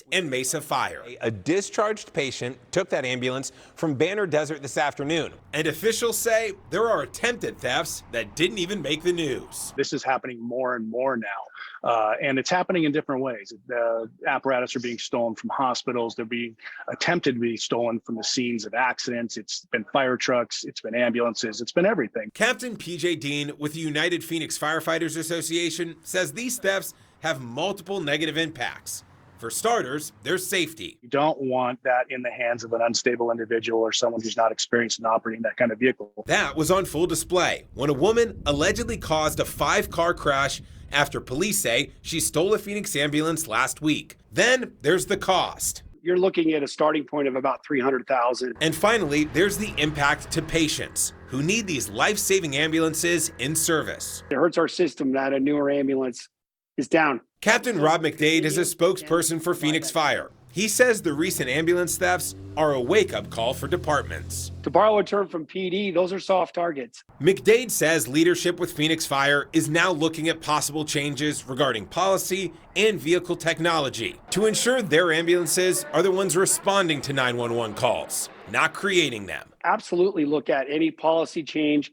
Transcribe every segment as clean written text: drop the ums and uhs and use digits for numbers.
police and Mesa Fire. A discharged patient took that ambulance from Banner Desert this afternoon. And officials say there are attempted thefts that didn't even make the news. This is happening more and more now, and it's happening in different ways. The apparatus are being stolen from hospitals. They're being attempted to be stolen from the scenes of accidents. It's been fire trucks. It's been ambulances. It's been everything. Captain PJ Dean with the United Phoenix Firefighters Association says these thefts have multiple negative impacts. For starters, there's safety. You don't want that in the hands of an unstable individual or someone who's not experienced in operating that kind of vehicle. That was on full display when a woman allegedly caused a 5-car crash after police say she stole a Phoenix ambulance last week. Then there's the cost. You're looking at a starting point of about $300,000. And finally, there's the impact to patients who need these life-saving ambulances in service. It hurts our system that a newer ambulance is down. Captain Rob McDade is a spokesperson for Phoenix Fire. He says the recent ambulance thefts are a wake-up call for departments. To borrow a term from PD, those are soft targets. McDade says leadership with Phoenix Fire is now looking at possible changes regarding policy and vehicle technology to ensure their ambulances are the ones responding to 911 calls, not creating them. Absolutely look at any policy change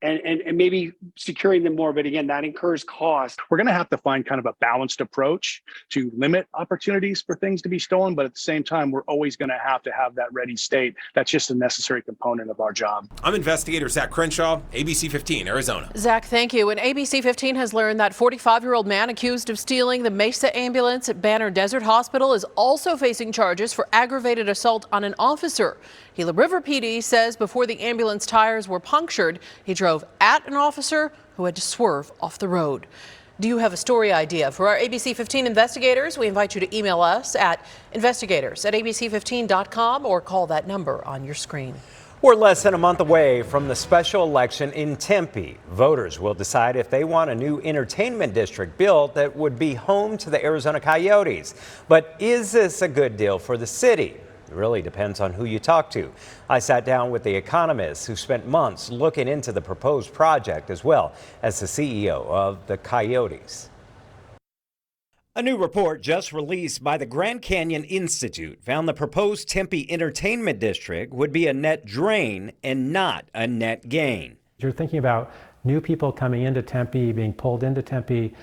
and maybe securing them more. But again, that incurs cost. We're going to have to find kind of a balanced approach to limit opportunities for things to be stolen. But at the same time, we're always going to have that ready state. That's just a necessary component of our job. I'm investigator Zach Crenshaw, ABC 15, Arizona. Zach, thank you. And ABC 15 has learned that 45-year-old man accused of stealing the Mesa ambulance at Banner Desert Hospital is also facing charges for aggravated assault on an officer. Gila River PD says before the ambulance tires were punctured, he drove at an officer who had to swerve off the road. Do you have a story idea for our ABC 15 investigators? We invite you to email us at investigators@abc15.com or call that number on your screen. We're less than a month away from the special election in Tempe. Voters will decide if they want a new entertainment district built that would be home to the Arizona Coyotes. But is this a good deal for the city? It really depends on who you talk to. I sat down with the economists who spent months looking into the proposed project, as well as the CEO of the Coyotes. A new report just released by the Grand Canyon Institute found the proposed Tempe Entertainment District would be a net drain and not a net gain. You're thinking about new people coming into Tempe, being pulled into Tempe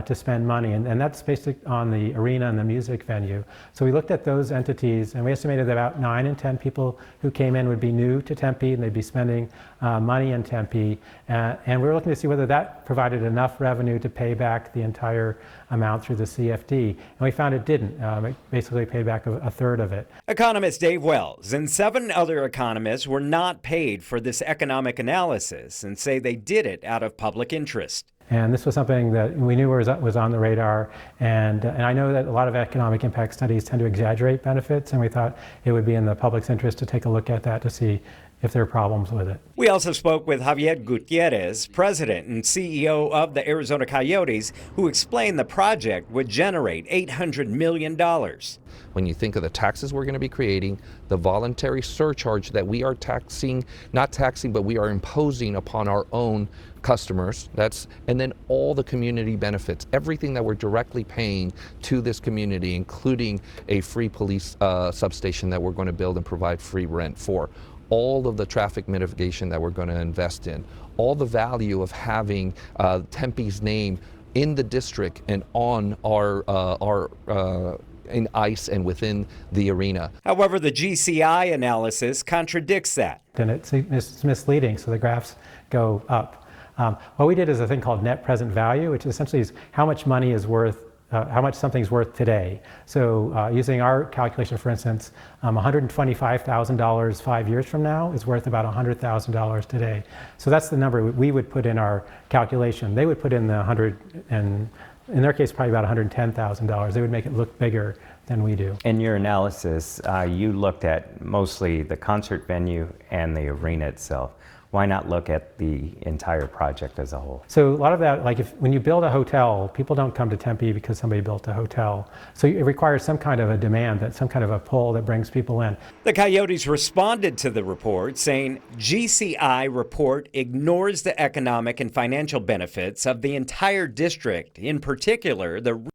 to spend money, and that's based on the arena and the music venue. So we looked at those entities, and we estimated that about 9 in 10 people who came in would be new to Tempe, and they'd be spending money in Tempe. And we were looking to see whether that provided enough revenue to pay back the entire amount through the CFD. And we found it didn't. It basically paid back a third of it. Economist Dave Wells and 7 other economists were not paid for this economic analysis and say they did it out of public interest. And this was something that we knew was on the radar. And I know that a lot of economic impact studies tend to exaggerate benefits, and we thought it would be in the public's interest to take a look at that to see if there are problems with it. We also spoke with Javier Gutierrez, president and CEO of the Arizona Coyotes, who explained the project would generate $800 million. When you think of the taxes we're going to be creating, the voluntary surcharge that we are but we are imposing upon our own customers, and then all the community benefits, everything that we're directly paying to this community, including a free police substation that we're going to build and provide free rent for, all of the traffic mitigation that we're going to invest in, all the value of having Tempe's name in the district and on our in ICE and within the arena. However, the GCI analysis contradicts that. And it's misleading, so the graphs go up. What we did is a thing called net present value, which essentially is how much money is worth, how much something's worth today. So using our calculation, for instance, $125,000 5 years from now is worth about $100,000 today. So that's the number we would put in our calculation. They would put in the 100, and in their case, probably about $110,000. They would make it look bigger than we do. In your analysis, you looked at mostly the concert venue and the arena itself. Why not look at the entire project as a whole? So a lot of that, like when you build a hotel, people don't come to Tempe because somebody built a hotel. So it requires some kind of a demand, some kind of a pull that brings people in. The Coyotes responded to the report, saying GCI report ignores the economic and financial benefits of the entire district, in particular the